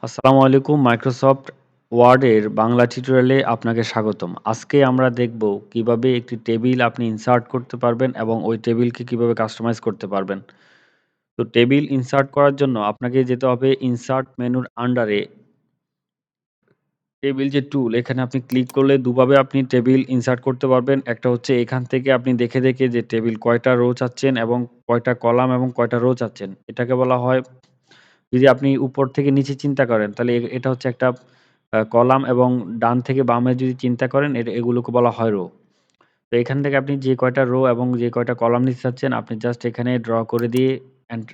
আসসালামু আলাইকুম। মাইক্রোসফট ওয়ার্ডের বাংলা টিউটোরিয়ালে আপনাকে স্বাগতম। আজকে আমরা দেখব কিভাবে একটি টেবিল আপনি ইনসার্ট করতে পারবেন এবং ওই টেবিলকে কিভাবে কাস্টমাইজ করতে পারবেন। তো টেবিল ইনসার্ট করার জন্য আপনাকে যেতে হবে ইনসার্ট মেনুর আন্ডারে টেবিল যে টুল এখানে আপনি ক্লিক করলে দুভাবে আপনি টেবিল ইনসার্ট করতে পারবেন। একটা হচ্ছে এখান থেকে আপনি দেখে যে টেবিল কয়টা রো চাচ্ছেন এবং কয়টা কলাম এবং কয়টা রো চাচ্ছেন। এটাকে বলা হয় যদি আপনি উপর থেকে নিচে চিন্তা করেন তাহলে এটা হচ্ছে একটা কলাম এবং ডান থেকে বামে যদি চিন্তা করেন এগুলোকে বলা হয় রো। তো এখান থেকে আপনি যে কয়টা রো এবং যে কয়টা কলাম নিতে চাচ্ছেন আপনি জাস্ট এখানে ড্র করে দিয়ে অ্যান্ড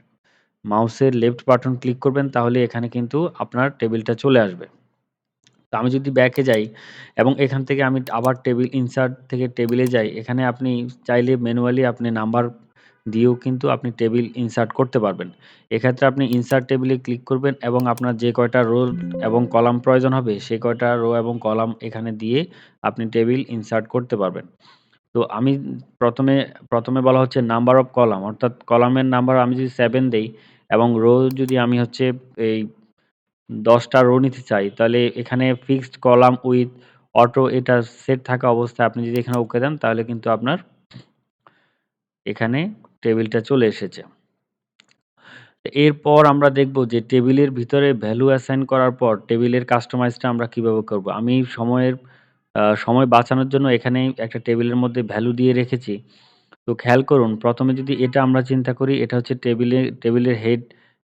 মাউসের লেফট বাটন ক্লিক করবেন তাহলে এখানে কিন্তু আপনার টেবিলটা চলে আসবে। তো আমি যদি ব্যাকে যাই এবং এখান থেকে আমি আবার টেবিল ইনসার্ট থেকে টেবিলে যাই, এখানে আপনি চাইলে ম্যানুয়ালি আপনি নাম্বার দিয়েও কিন্তু আপনি টেবিল ইনসার্ট করতে পারবেন। এক্ষেত্রে আপনি ইনসার্ট টেবিলে ক্লিক করবেন এবং আপনার যে কয়টা রো এবং কলাম প্রয়োজন হবে, সে কয়টা রো এবং কলাম এখানে দিয়ে আপনি টেবিল ইনসার্ট করতে পারবেন। তো আমি প্রথমে প্রথমে বলা হচ্ছে নাম্বার অফ কলাম অর্থাৎ কলামের নাম্বার আমি যদি 7 দেই এবং রো যদি আমি হচ্ছে এই ১০ টা রো নিতে চাই, তাহলে এখানে ফিক্সড কলাম উইথ অটো এটা সেট থাকা অবস্থায় আপনি যদি এখানে ওকে দেন, তাহলে কিন্তু আপনার এখানে টেবিলটা চলে এসেছে। এরপর আমরা দেখব যে টেবিলের ভিতরে ভ্যালু অ্যাসাইন করার পর টেবিলের কাস্টমাইজটা আমরা কিভাবে করব। আমি সময় বাঁচানোর জন্য এখানে একটা টেবিলের মধ্যে ভ্যালু দিয়ে রেখেছি। তো খেয়াল করুন, প্রথমে যদি এটা আমরা চিন্তা করি, এটা হচ্ছে টেবিলের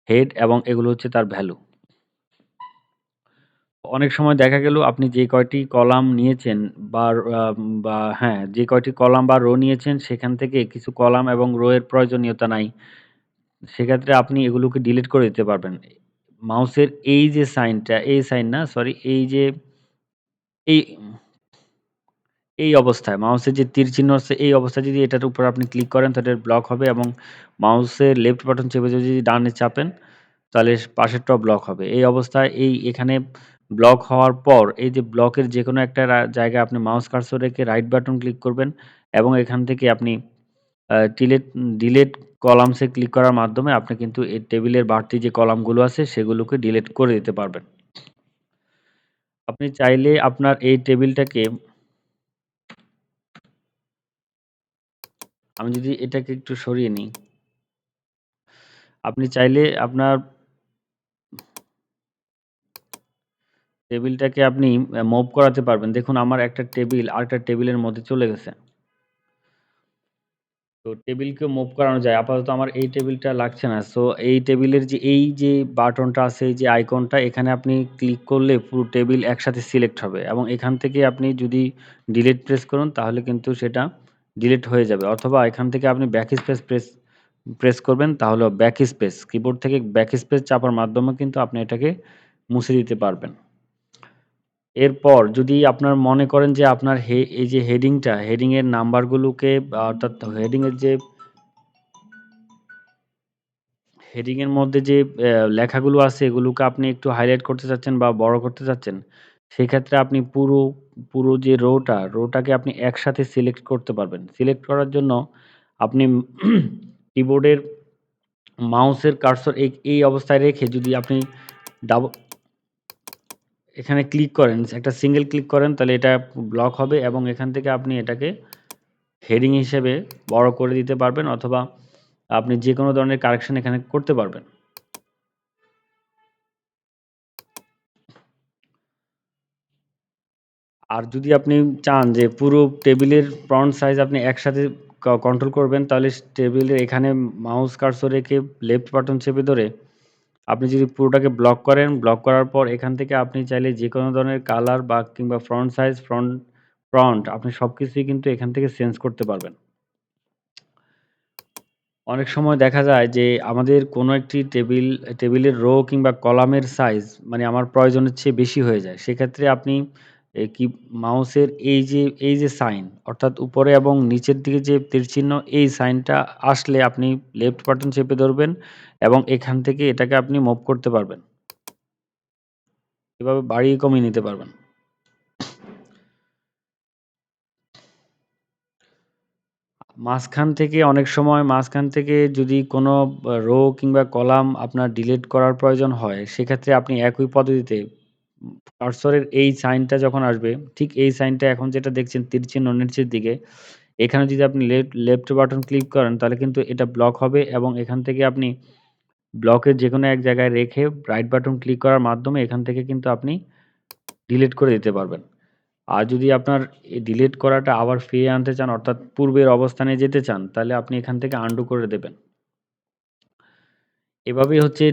হেড এবং এগুলো হচ্ছে তার ভ্যালু। অনেক সময় দেখা গেল আপনি যে কয়টি কলাম নিয়েছেন বা হ্যাঁ, যে কয়টি কলাম বা রো নিয়েছেন সেখান থেকে কিছু কলাম এবং রো এর প্রয়োজনীয়তা নাই। সেক্ষেত্রে আপনি এগুলোকে ডিলিট করে দিতে পারবেন। মাউসের এই যে সাইনটা, এই সাইন না সরি এই যে এই এই অবস্থায় মাউসের যে তীর চিহ্ন আছে এই অবস্থায় যদি এটার উপর আপনি ক্লিক করেন তাহলে ব্লক হবে এবং মাউসের লেফট বাটন চেপে যদি ডানে চাপেন তাহলে পাশেরটাও ব্লক হবে। এই অবস্থায় এখানে ব্লক হওয়ার পর এই যে ব্লকের যেকোনো একটা জায়গায় আপনি মাউস কার্সর রেখে রাইট বাটন ক্লিক করবেন এবং এখান থেকে আপনি ডিলিট কলামস এ ক্লিক করার মাধ্যমে আপনি কিন্তু এই টেবিলের বাড়তি যে কলামগুলো আছে সেগুলোকে ডিলিট করে দিতে পারবেন। আপনি চাইলে আপনার এই টেবিলটাকে আমি যদি এটাকে একটু সরিয়ে নিই, আপনি চাইলে আপনার টেবিলটাকে আপনি মুভ করাতে পারবেন। দেখুন আমার একটা টেবিল আরেকটা টেবিলের মধ্যে চলে গেছে। তো টেবিলকে মুভ করানো যায়। আপাতত আমার এই টেবিলটা লাগছে না। সো এই টেবিলের যে এই যে বাটনটা আছে, এই যে আইকনটা এখানে আপনি ক্লিক করলে পুরো টেবিল একসাথে সিলেক্ট হবে এবং এখান থেকে আপনি যদি ডিলিট প্রেস করুন তাহলে কিন্তু সেটা ডিলিট হয়ে যাবে। অথবা এখান থেকে আপনি ব্যাকস্পেস প্রেস করবেন তাহলেও ব্যাকস্পেস কিবোর্ড থেকে ব্যাকস্পেস চাপার মাধ্যমে কিন্তু আপনি এটাকে মুছে দিতে পারবেন। এরপর যদি আপনার মনে করেন যে আপনার এই যে হেডিং এর নাম্বারগুলোকে অর্থাৎ হেডিং এর মধ্যে যে লেখাগুলো আছে এগুলোকে আপনি একটু হাইলাইট করতে চাচ্ছেন বা বড় করতে চাচ্ছেন, সেক্ষেত্রে আপনি পুরো যে রোটাকে আপনি একসাথে সিলেক্ট করতে পারবেন। সিলেক্ট করার জন্য আপনি কিবোর্ডের মাউসের কার্সর এই অবস্থায় রেখে যদি আপনি ডাব এখানে ক্লিক করেন, একটা সিঙ্গেল ক্লিক করেন তাহলে এটা ব্লক হবে এবং এখান থেকে আপনি এটাকে হেডিং হিসেবে বড় করে দিতে পারবেন অথবা আপনি যেকোনো ধরনের কারেকশন এখানে করতে পারবেন। আর যদি আপনি চান যে পুরো টেবিলের ফন্ট সাইজ আপনি একসাথে কন্ট্রোল করবেন তাহলে টেবিলের এখানে মাউস কার্সর রেখে লেফট বাটন চেপে ধরে আপনি যদি পুরোটাকে ব্লক করেন, ব্লক করার পর এখান থেকে আপনি চাইলে যেকোনো ধরনের কালার বা কিংবা ফন্ট সাইজ, ফন্ট আপনি সবকিছুই কিন্তু এখান থেকে চেঞ্জ করতে পারবেন। অনেক সময় দেখা যায় যে আমাদের কোনো একটি টেবিলের রো কিংবা কলামের সাইজ মানে আমার প্রয়োজনের চেয়ে বেশি হয়ে যায়। সেক্ষেত্রে আপনি কি মাউসের এই যে সাইন অর্থাৎ উপরে এবং নিচের দিকে যে তীরচিহ্ন এই সাইনটা আসলে আপনি লেফট বাটন চেপে ধরবেন এবং এখান থেকে এটাকে আপনি মুভ করতে পারবেন। এভাবে বাড়িয়ে কমিয়ে নিতে পারবেন। মাঝখান থেকে যদি কোনো রো কিংবা কলাম আপনার ডিলিট করার প্রয়োজন হয়, সেক্ষেত্রে আপনি একই পদ্ধতিতে কার্সরের এই সাইনটা যখন আসবে, ঠিক এই সাইনটা এখন যেটা দেখছেন তীর চিহ্ন নিচের দিকে, এখানে যদি আপনি লেফট বাটন ক্লিক করেন তাহলে কিন্তু এটা ব্লক হবে এবং এখান থেকে আপনি ব্লকের যেকোনো এক জায়গায় রেখে রাইট বাটন ক্লিক করার মাধ্যমে এখান থেকে কিন্তু আপনি ডিলিট করে দিতে পারবেন। আর যদি আপনার এই ডিলিট করাটা আবার ফিরিয়ে আনতে চান অর্থাৎ পূর্বের অবস্থানে যেতে চান, তাহলে আপনি এখান থেকে আনডু করে দেবেন। এভাবেই হচ্ছে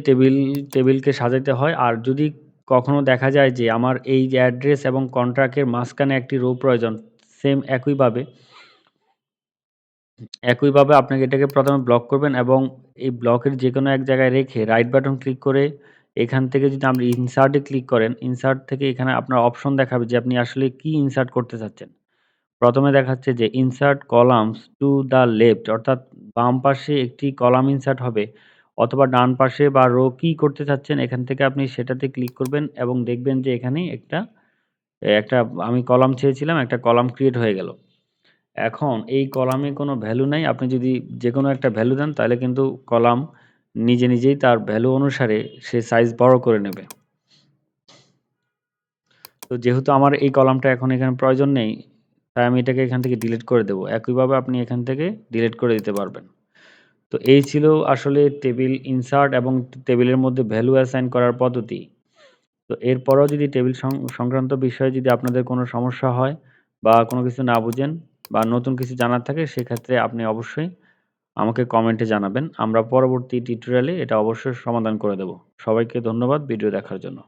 টেবিলকে সাজাইতে হয়। আর যদি কখনো দেখা যায় যে আমার এই যে অ্যাড্রেস এবং কন্ট্রাক্টের মাঝখানে একটি রো প্রয়োজন, সেম একইভাবে আপনাকে এটাকে ১ম এ ব্লক করবেন এবং এই ব্লকের যেকোনো এক জায়গায় রেখে রাইট বাটন ক্লিক করে এখান থেকে যদি আপনি ইনসার্ট এ ক্লিক করেন, ইনসার্ট থেকে এখানে আপনার অপশন দেখাবে যে আপনি আসলে কি ইনসার্ট করতে চাচ্ছেন। ১ম এ দেখাচ্ছে যে insert columns to the left অর্থাৎ বাম পাশে একটি কলাম ইনসার্ট হবে অথবা ডান পাশে বা রো কি করতে চাচ্ছেন এখান থেকে আপনি সেটাতে ক্লিক করবেন এবং দেখবেন যে এখানে একটা আমি কলাম চেয়েছিলাম, একটা কলাম ক্রিয়েট হয়ে গেল। এখন এই কলামে কোনো ভ্যালু নাই। আপনি যদি যেকোনো একটা ভ্যালু দেন তাহলে কিন্তু কলাম নিজেই তার ভ্যালু অনুসারে সে সাইজ বড় করে নেবে। তো যেহেতু আমার এই কলামটা এখন এখানে প্রয়োজন নেই, তাই আমি এটাকে এখান থেকে ডিলিট করে দেব। একইভাবে আপনি এখান থেকে ডিলিট করে দিতে পারবেন। তো এই ছিল আসলে টেবিল ইনসার্ট এবং টেবিলের মধ্যে ভ্যালু অ্যাসাইন করার পদ্ধতি। তো এরপরেও যদি টেবিল সংক্রান্ত বিষয়ে যদি আপনাদের কোনো সমস্যা হয় বা কোনো কিছু না বুঝেন বা নতুন কিছু জানার থাকে সেক্ষেত্রে আপনি অবশ্যই আমাকে কমেন্টে জানাবেন। আমরা পরবর্তী টিউটোরিয়ালে এটা অবশ্যই সমাধান করে দেব। সবাইকে ধন্যবাদ ভিডিও দেখার জন্য।